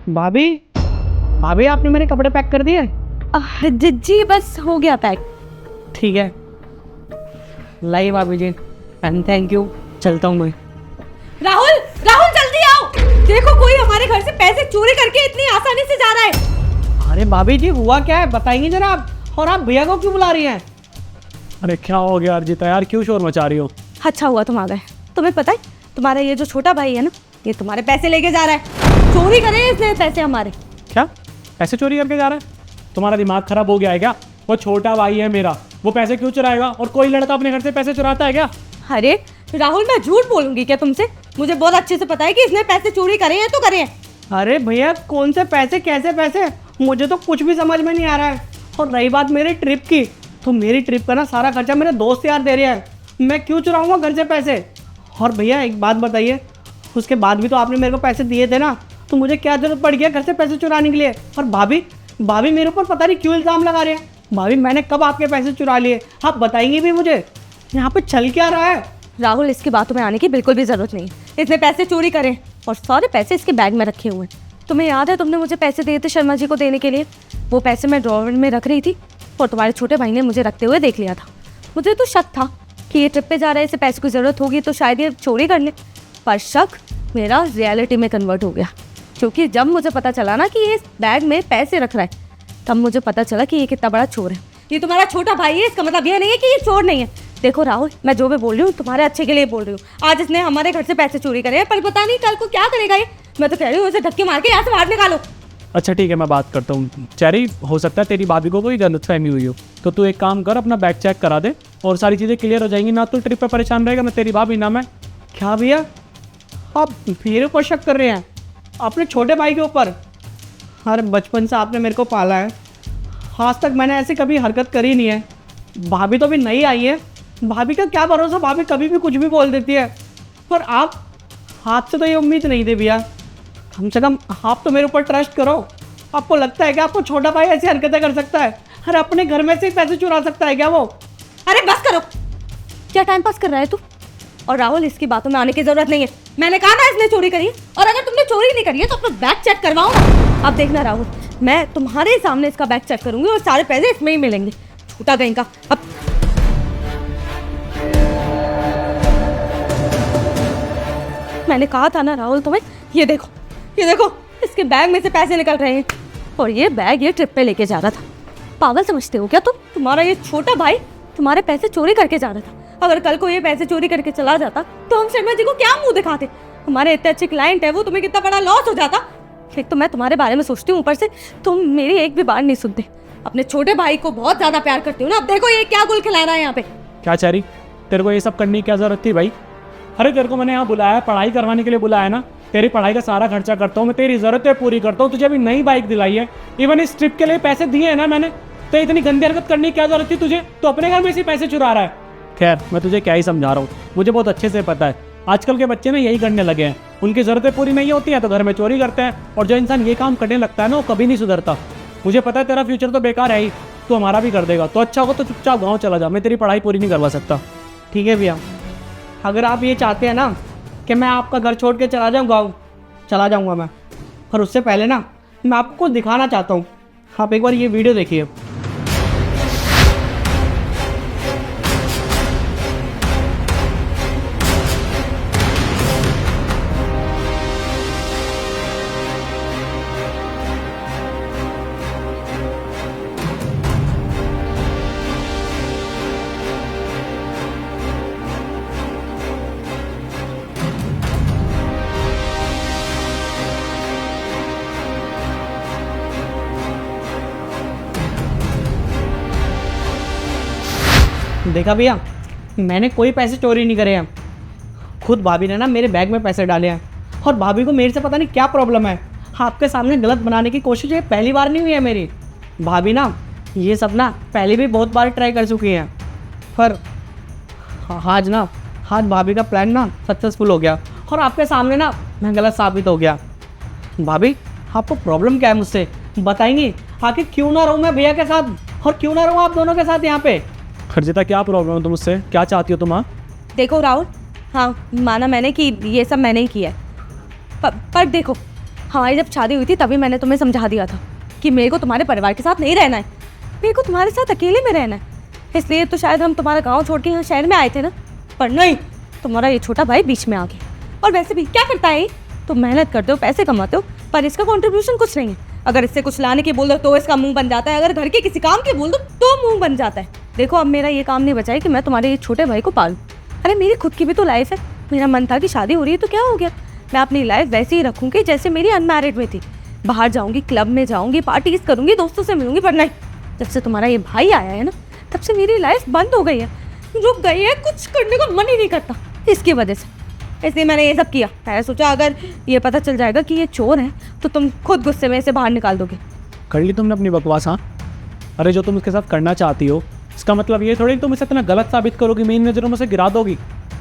भाभी भाभी आपने मेरे कपड़े पैक कर दिए? जी बस हो गया पैक। ठीक है, लाइए भाभी जी, एंड थैंक यू। चलता हूँ मैं। राहुल राहुल जल्दी आओ, देखो कोई हमारे घर से पैसे चोरी करके इतनी आसानी से जा रहा है। अरे भाभी जी हुआ क्या है, बताएंगे जरा आप। और आप भैया को क्यों बुला रही हैं? अरे क्या हो गया अर्जिता यार, क्यों शोर मचा रही हो? अच्छा हुआ तुम आ गए। तुम्हें पता है तुम्हारा ये जो छोटा भाई है ना, ये तुम्हारे पैसे लेके जा रहा है। चोरी करे इसने पैसे हमारे। क्या पैसे चोरी करके जा रहा है? तुम्हारा दिमाग खराब हो गया है क्या? वो छोटा भाई है मेरा, वो पैसे क्यों चुराएगा? और कोई लड़का अपने घर से पैसे चुराता है क्या? अरे राहुल मैं झूठ बोलूंगी क्या तुमसे? मुझे बहुत अच्छे से पता है कि इसने पैसे चोरी करे हैं तो करे हैं। अरे भैया कौन से पैसे, कैसे पैसे, मुझे तो कुछ भी समझ में नहीं आ रहा है। और रही बात मेरी ट्रिप की, तो मेरी ट्रिप का ना सारा खर्चा मेरे दोस्त यार दे रहे हैं। मैं क्यों चुराऊंगा घर से पैसे? और भैया एक बात बताइए, उसके बाद भी तो आपने मेरे को पैसे दिए थे ना, तो मुझे क्या जरूरत पड़ गया घर से पैसे चुराने के लिए? और भाभी भाभी मेरे ऊपर पता नहीं क्यों इल्ज़ाम लगा रहे हैं। भाभी मैंने कब आपके पैसे चुरा लिए? आप बताएंगे भी मुझे यहाँ पे चल क्या रहा है? राहुल इसकी बातों में आने की बिल्कुल भी जरूरत नहीं है। इसने पैसे चोरी करे और सारे पैसे इसके बैग में रखे हुए हैं। तुम्हें याद है तुमने मुझे पैसे दिए थे शर्मा जी को देने के लिए? वो पैसे मैं ड्रॉवर में रख रही थी और तुम्हारे छोटे भाई ने मुझे रखते हुए देख लिया था। मुझे तो शक था कि ये ट्रिप पे जा रहा है, इसे पैसे की ज़रूरत होगी तो शायद ये चोरी कर ले। पर शक मेरा रियलिटी में कन्वर्ट हो गया, क्योंकि जब मुझे पता चला ना कि ये इस बैग में पैसे रख रहा है, तब मुझे पता चला कि ये कितना बड़ा चोर है। ये तुम्हारा छोटा भाई है, इसका मतलब ये नहीं है कि ये चोर नहीं है। देखो राहुल, मैं जो भी बोल रही हूँ तुम्हारे अच्छे के लिए बोल रही हूँ। आज इसने हमारे घर से पैसे चोरी करे हैं, पर पता नहीं कल को क्या करेगा ये। मैं तो कह रही हूँ इसे धक्के मार के यहाँ से बाहर निकालो। अच्छा ठीक है, मैं बात करता हूँ। चेरी, हो सकता है तेरी भाभी को कोई गलतफहमी हुई हो, तो तू एक काम कर, अपना बैग चेक करा दे और सारी चीज़ें क्लियर हो जाएंगी। ना तो ट्रिप पे परेशान रहेगा, मैं तेरी भाभी ना मैं। क्या भैया आप मेरे ऊपर शक कर रहे हैं, अपने छोटे भाई के ऊपर? अरे बचपन से आपने मेरे को पाला है, आज तक मैंने ऐसी कभी हरकत करी नहीं है। भाभी तो अभी नई आई है, भाभी का क्या भरोसा, भाभी कभी भी कुछ भी बोल देती है। पर आप हाथ से तो ये उम्मीद नहीं थी भैया, कम से कम आप तो मेरे ऊपर ट्रस्ट करो। आपको लगता है कि आपको छोटा भाई ऐसी हरकतें कर सकता है? अरे अपने घर में से ही पैसे चुरा सकता है क्या वो? अरे बस करो, क्या टाइम पास कर रहा है तू? और राहुल इसकी बातों में आने की जरूरत नहीं है। मैंने कहा ना इसने चोरी करी है, और अगर तुमने चोरी नहीं करी है तो अपना बैग चेक करवाओ ना। अब देखना राहुल, मैं तुम्हारे सामने इसका बैग चेक करूंगी और सारे पैसे इसमें ही मिलेंगे। छूटा कहीं का। अब मैंने कहा था ना राहुल तुम्हें, ये देखो इसके बैग में से पैसे निकल रहे हैं, और ये बैग ये ट्रिप पे लेके जा रहा था। पागल समझते हो क्या तुम? तुम्हारा ये छोटा भाई तुम्हारे पैसे चोरी करके जा रहा था। अगर कल को ये पैसे चोरी करके चला जाता तो हम शर्मा जी को क्या मुंह दिखाते? हमारे इतने अच्छे क्लाइंट है वो, तुम्हें कितना बड़ा लॉस हो जाता। एक तो मैं तुम्हारे बारे में सोचती हूँ, ऊपर से तुम मेरी एक भी बात नहीं सुनते। अपने छोटे भाई को बहुत ज्यादा प्यार करती हूँ ना। अब देखो ये क्या गुल खिला रहा है यहाँ पे। क्या चेरी, तेरे को ये सब करने की क्या जरूरत थी भाई? अरे तेरे को मैंने यहाँ बुलाया, पढ़ाई करवाने के लिए बुलाया ना। तेरी पढ़ाई का सारा खर्चा करता हूँ मैं, तेरी ज़रूरतें पूरी करता हूँ। तुझे अभी नई बाइक दिलाई है, इवन इस ट्रिप के लिए पैसे दिए हैं ना मैंने, तो इतनी गंदी हरकत करने की क्या जरूरत थी तुझे? तो अपने घर में से पैसे चुरा रहा है। खैर मैं तुझे क्या ही समझा रहा हूँ, मुझे बहुत अच्छे से पता है आजकल के बच्चे ना यही करने लगे हैं। उनकी ज़रूरतें पूरी नहीं होती हैं तो घर में चोरी करते हैं, और जो इंसान ये काम करने लगता है ना वो कभी नहीं सुधरता। मुझे पता है तेरा फ्यूचर तो बेकार है ही, तो हमारा भी कर देगा। तो अच्छा होगा तो चुपचाप गाँव चला जा, मैं तेरी पढ़ाई पूरी नहीं करवा सकता। ठीक है भैया, अगर आप ये चाहते हैं ना कि मैं आपका घर छोड़ के चला जाऊँ गाँव, चला जाऊँगा मैं। और उससे पहले ना मैं आपको कुछ दिखाना चाहता हूँ। आप एक बार ये वीडियो देखिए। देखा भैया, मैंने कोई पैसे चोरी नहीं करे हैं। खुद भाभी ने ना मेरे बैग में पैसे डाले हैं, और भाभी को मेरे से पता नहीं क्या प्रॉब्लम है। आपके सामने गलत बनाने की कोशिश ये पहली बार नहीं हुई है मेरी। भाभी ना ये सब ना पहले भी बहुत बार ट्राई कर चुकी हैं, पर आज भाभी का प्लान ना सक्सेसफुल हो गया, और आपके सामने ना मैं गलत साबित हो गया। भाभी आपको प्रॉब्लम क्या है मुझसे बताएंगी? आखिर क्यों ना रहूँ मैं भैया के साथ, और क्यों ना रहूँ आप दोनों के साथ यहाँ पे? अर्जिता क्या प्रॉब्लम है तुम मुझसे, क्या चाहती हो तुम? हाँ देखो राहुल, हाँ माना मैंने कि ये सब मैंने ही किया है, पर देखो हमारी जब शादी हुई थी तभी मैंने तुम्हें समझा दिया था कि मेरे को तुम्हारे परिवार के साथ नहीं रहना है, मेरे को तुम्हारे साथ अकेले में रहना है। इसलिए तो शायद हम तुम्हारा गांव छोड़ के यहाँ शहर में आए थे ना, पर नहीं, तुम्हारा ये छोटा भाई बीच में आ गया। और वैसे भी क्या करता है ये? तुम मेहनत करते हो, पैसे कमाते हो, पर इसका कंट्रीब्यूशन कुछ नहीं है। अगर इससे कुछ लाने की बोल दो तो इसका मुंह बन जाता है, अगर घर के किसी काम की बोल दो तो मुंह बन जाता है। देखो अब मेरा ये काम नहीं बचा है कि मैं तुम्हारे ये छोटे भाई को पालूं। अरे मेरी खुद की भी तो लाइफ है। मेरा मन था कि शादी हो रही है तो क्या हो गया, मैं अपनी लाइफ वैसे ही रखूँगी जैसे मेरी अनमैरिड में थी। बाहर जाऊँगी, क्लब में जाऊँगी, पार्टीज करूँगी, दोस्तों से मिलूंगी, पर नहीं, जब से तुम्हारा ये भाई आया है ना तब से मेरी लाइफ बंद हो गई है, रुक गई है, कुछ करने को मन ही नहीं करता इसकी वजह से। इसलिए मैंने ये सब किया। मैंने सोचा अगर ये पता चल जाएगा कि ये चोर है तो तुम खुद गुस्से में इसे बाहर निकाल दोगे। कर ली तुमने अपनी बकवास? हाँ, अरे जो तुम उसके साथ करना चाहती हो इसका मतलब ये थोड़ी तुम इसे इतना गलत साबित करोगी, मेरी नज़रों में से गिरा दोगी।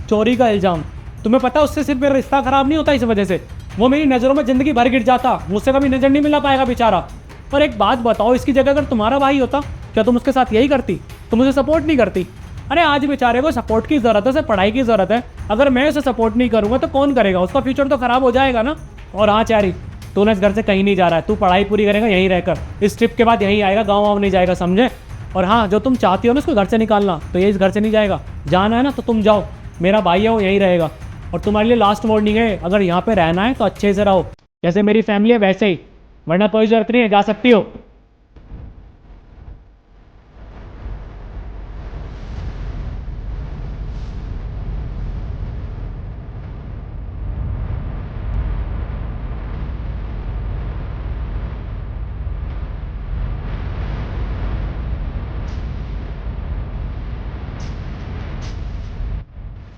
चोरी का इल्ज़ाम, तुम्हें पता है उससे सिर्फ मेरा रिश्ता ख़राब नहीं होता इस वजह से, वो मेरी नज़रों में ज़िंदगी भर गिर जाता, मुझसे कभी नज़र नहीं मिला पाएगा बेचारा। और एक बात बताओ, इसकी जगह अगर तुम्हारा भाई होता क्या तुम उसके साथ यही करती? तुम उसे सपोर्ट नहीं करती? अरे आज बेचारे को सपोर्ट की ज़रूरत है, उसे पढ़ाई की ज़रूरत है। अगर मैं उसे सपोर्ट नहीं करूँगा तो कौन करेगा? उसका फ्यूचर तो ख़राब हो जाएगा ना। और हाँ चारी, तू ना इस घर से कहीं नहीं जा रहा है, तू पढ़ाई पूरी करेगा यहीं रहकर, इस ट्रिप के बाद यहीं आएगा, गाँव वाँव नहीं जाएगा, समझे? और हाँ, जो तुम चाहती हो ना उसको घर से निकालना, तो ये इस घर से नहीं जाएगा। जाना है ना तो तुम जाओ, मेरा भाई है वो यहीं रहेगा। और तुम्हारे लिए लास्ट वार्निंग है, अगर यहाँ पे रहना है तो अच्छे से रहो, जैसे मेरी फैमिली है वैसे ही, वरना कोई ज़रूरत नहीं है, जा सकती हो।